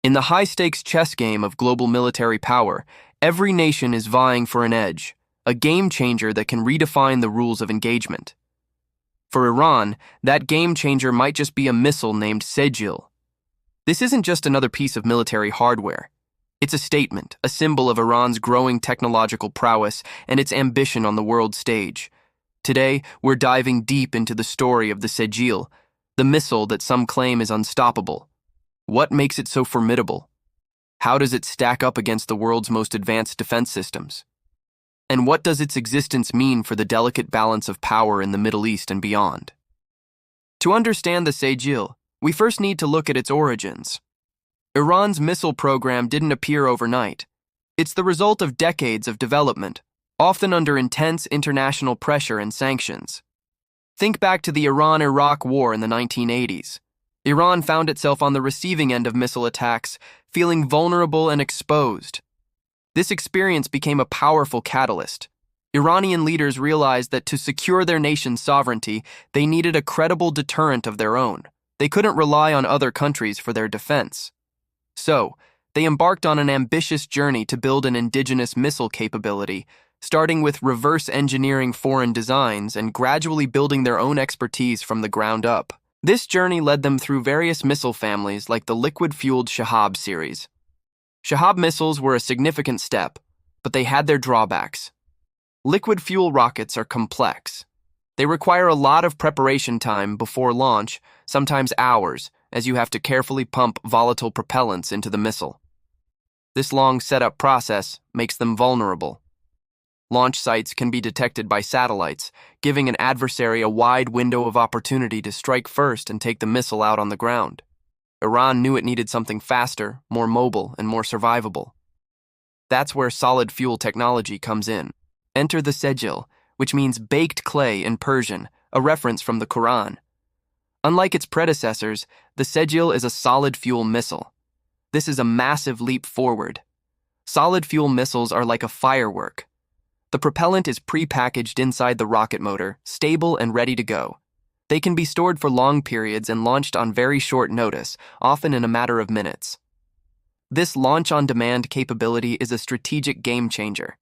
In the high-stakes chess game of global military power, every nation is vying for an edge, a game-changer that can redefine the rules of engagement. For Iran, that game-changer might just be a missile named Sejjil. This isn't just another piece of military hardware. It's a statement, a symbol of Iran's growing technological prowess and its ambition on the world stage. Today, we're diving deep into the story of the Sejjil, the missile that some claim is unstoppable. What makes it so formidable? How does it stack up against the world's most advanced defense systems? And what does its existence mean for the delicate balance of power in the Middle East and beyond? To understand the Sejjil, we first need to look at its origins. Iran's missile program didn't appear overnight. It's the result of decades of development, often under intense international pressure and sanctions. Think back to the Iran-Iraq War in the 1980s. Iran found itself on the receiving end of missile attacks, feeling vulnerable and exposed. This experience became a powerful catalyst. Iranian leaders realized that to secure their nation's sovereignty, they needed a credible deterrent of their own. They couldn't rely on other countries for their defense. So, they embarked on an ambitious journey to build an indigenous missile capability, starting with reverse engineering foreign designs and gradually building their own expertise from the ground up. This journey led them through various missile families like the liquid-fueled Shahab series. Shahab missiles were a significant step, but they had their drawbacks. Liquid fuel rockets are complex. They require a lot of preparation time before launch, sometimes hours, as you have to carefully pump volatile propellants into the missile. This long setup process makes them vulnerable. Launch sites can be detected by satellites, giving an adversary a wide window of opportunity to strike first and take the missile out on the ground. Iran knew it needed something faster, more mobile, and more survivable. That's where solid fuel technology comes in. Enter the Sejjil, which means baked clay in Persian, a reference from the Quran. Unlike its predecessors, the Sejjil is a solid fuel missile. This is a massive leap forward. Solid fuel missiles are like a firework. The propellant is pre-packaged inside the rocket motor, stable and ready to go. They can be stored for long periods and launched on very short notice, often in a matter of minutes. This launch-on-demand capability is a strategic game-changer.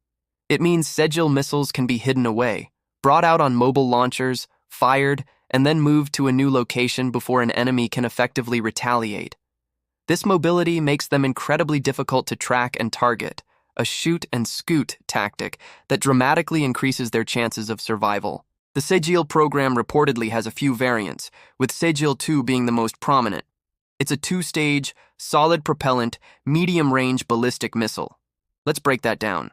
It means Sejjil missiles can be hidden away, brought out on mobile launchers, fired, and then moved to a new location before an enemy can effectively retaliate. This mobility makes them incredibly difficult to track and target, a shoot-and-scoot tactic that dramatically increases their chances of survival. The Sejjil program reportedly has a few variants, with Sejjil 2 being the most prominent. It's a two-stage, solid-propellant, medium-range ballistic missile. Let's break that down.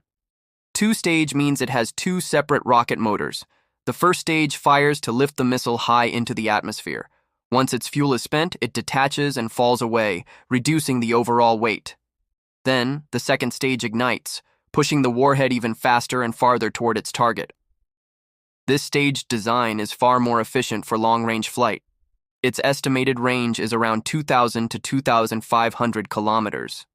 Two-stage means it has two separate rocket motors. The first stage fires to lift the missile high into the atmosphere. Once its fuel is spent, it detaches and falls away, reducing the overall weight. Then, the second stage ignites, pushing the warhead even faster and farther toward its target. This staged design is far more efficient for long-range flight. Its estimated range is around 2,000 to 2,500 kilometers.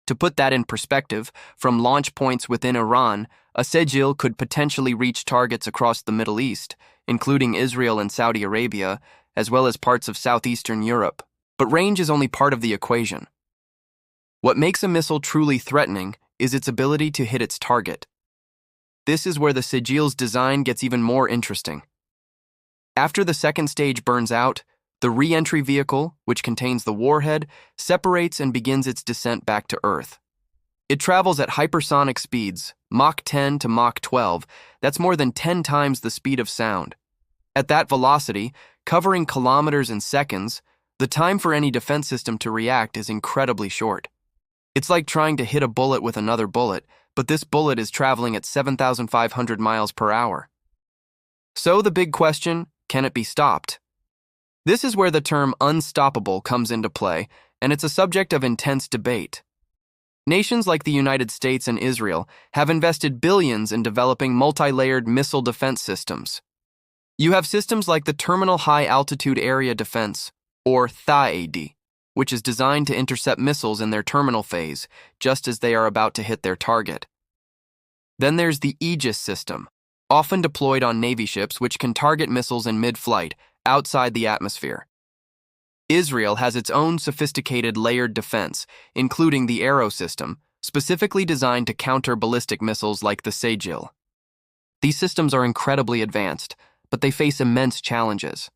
To put that in perspective, from launch points within Iran, a Sejjil could potentially reach targets across the Middle East, including Israel and Saudi Arabia, as well as parts of southeastern Europe. But range is only part of the equation. What makes a missile truly threatening is its ability to hit its target. This is where the Sejjil's design gets even more interesting. After the second stage burns out, the re-entry vehicle, which contains the warhead, separates and begins its descent back to Earth. It travels at hypersonic speeds, Mach 10 to Mach 12, that's more than 10 times the speed of sound. At that velocity, covering kilometers in seconds, the time for any defense system to react is incredibly short. It's like trying to hit a bullet with another bullet, but this bullet is traveling at 7,500 miles per hour. So the big question, can it be stopped? This is where the term unstoppable comes into play, and it's a subject of intense debate. Nations like the United States and Israel have invested billions in developing multi-layered missile defense systems. You have systems like the Terminal High Altitude Area Defense, or THAAD, which is designed to intercept missiles in their terminal phase, just as they are about to hit their target. Then there's the Aegis system, often deployed on Navy ships which can target missiles in mid-flight, outside the atmosphere. Israel has its own sophisticated layered defense, including the Arrow system, specifically designed to counter ballistic missiles like the Sejjil. These systems are incredibly advanced, but they face immense challenges.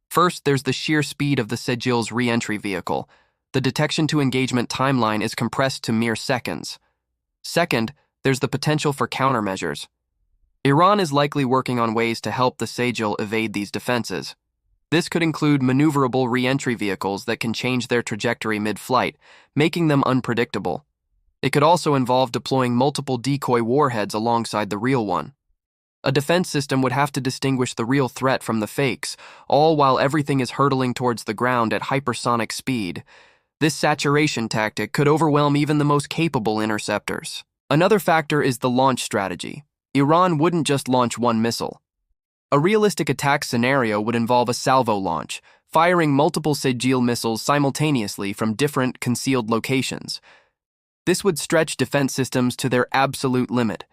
First, there's the sheer speed of the Sejjil's re-entry vehicle. The detection-to-engagement timeline is compressed to mere seconds. Second, there's the potential for countermeasures. Iran is likely working on ways to help the Sejjil evade these defenses. This could include maneuverable re-entry vehicles that can change their trajectory mid-flight, making them unpredictable. It could also involve deploying multiple decoy warheads alongside the real one. A defense system would have to distinguish the real threat from the fakes, all while everything is hurtling towards the ground at hypersonic speed. This saturation tactic could overwhelm even the most capable interceptors. Another factor is the launch strategy. Iran wouldn't just launch one missile. A realistic attack scenario would involve a salvo launch, firing multiple Sejjil missiles simultaneously from different concealed locations. This would stretch defense systems to their absolute limit.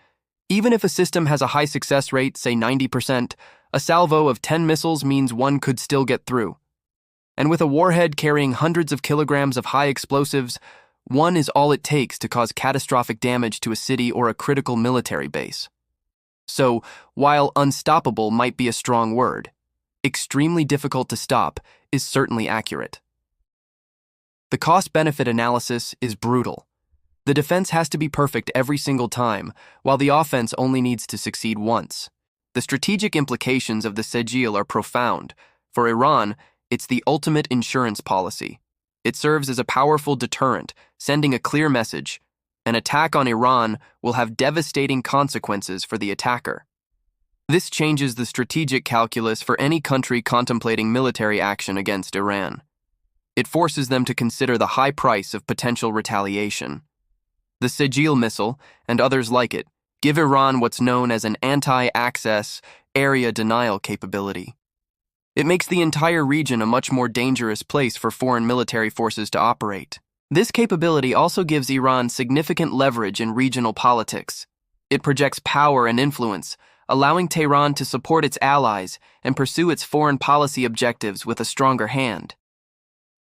Even if a system has a high success rate, say 90%, a salvo of 10 missiles means one could still get through. And with a warhead carrying hundreds of kilograms of high explosives, one is all it takes to cause catastrophic damage to a city or a critical military base. So, while unstoppable might be a strong word, extremely difficult to stop is certainly accurate. The cost-benefit analysis is brutal. The defense has to be perfect every single time, while the offense only needs to succeed once. The strategic implications of the Sejjil are profound. For Iran, it's the ultimate insurance policy. It serves as a powerful deterrent, sending a clear message. An attack on Iran will have devastating consequences for the attacker. This changes the strategic calculus for any country contemplating military action against Iran. It forces them to consider the high price of potential retaliation. The Sejjil missile, and others like it, give Iran what's known as an anti-access area denial capability. It makes the entire region a much more dangerous place for foreign military forces to operate. This capability also gives Iran significant leverage in regional politics. It projects power and influence, allowing Tehran to support its allies and pursue its foreign policy objectives with a stronger hand.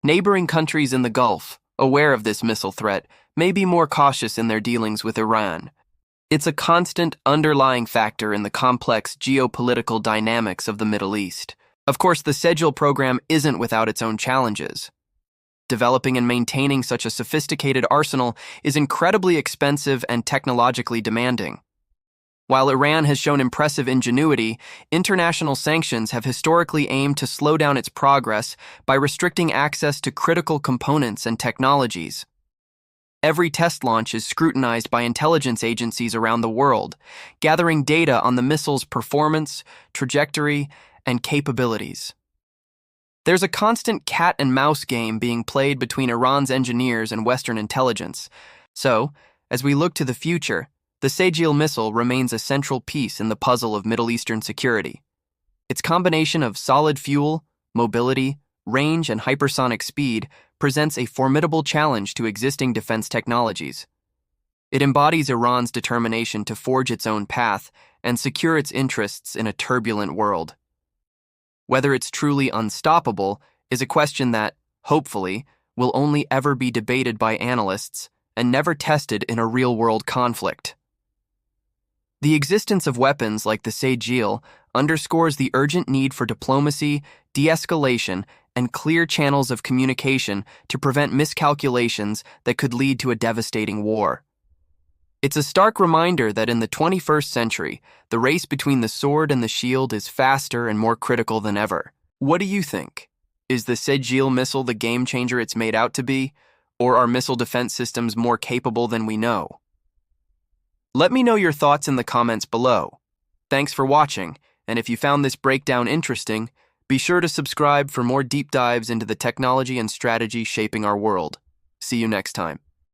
Neighboring countries in the Gulf, aware of this missile threat, may be more cautious in their dealings with Iran. It's a constant underlying factor in the complex geopolitical dynamics of the Middle East. Of course, the Sejjil program isn't without its own challenges. Developing and maintaining such a sophisticated arsenal is incredibly expensive and technologically demanding. While Iran has shown impressive ingenuity, international sanctions have historically aimed to slow down its progress by restricting access to critical components and technologies. Every test launch is scrutinized by intelligence agencies around the world, gathering data on the missile's performance, trajectory, and capabilities. There's a constant cat-and-mouse game being played between Iran's engineers and Western intelligence. So, as we look to the future, the Sejjil missile remains a central piece in the puzzle of Middle Eastern security. Its combination of solid fuel, mobility, range, and hypersonic speed presents a formidable challenge to existing defense technologies. It embodies Iran's determination to forge its own path and secure its interests in a turbulent world. Whether it's truly unstoppable is a question that, hopefully, will only ever be debated by analysts and never tested in a real-world conflict. The existence of weapons like the Sejjil underscores the urgent need for diplomacy, de-escalation, and clear channels of communication to prevent miscalculations that could lead to a devastating war. It's a stark reminder that in the 21st century, the race between the sword and the shield is faster and more critical than ever. What do you think? Is the Sejjil missile the game changer it's made out to be, or are missile defense systems more capable than we know? Let me know your thoughts in the comments below. Thanks for watching, and if you found this breakdown interesting, be sure to subscribe for more deep dives into the technology and strategy shaping our world. See you next time.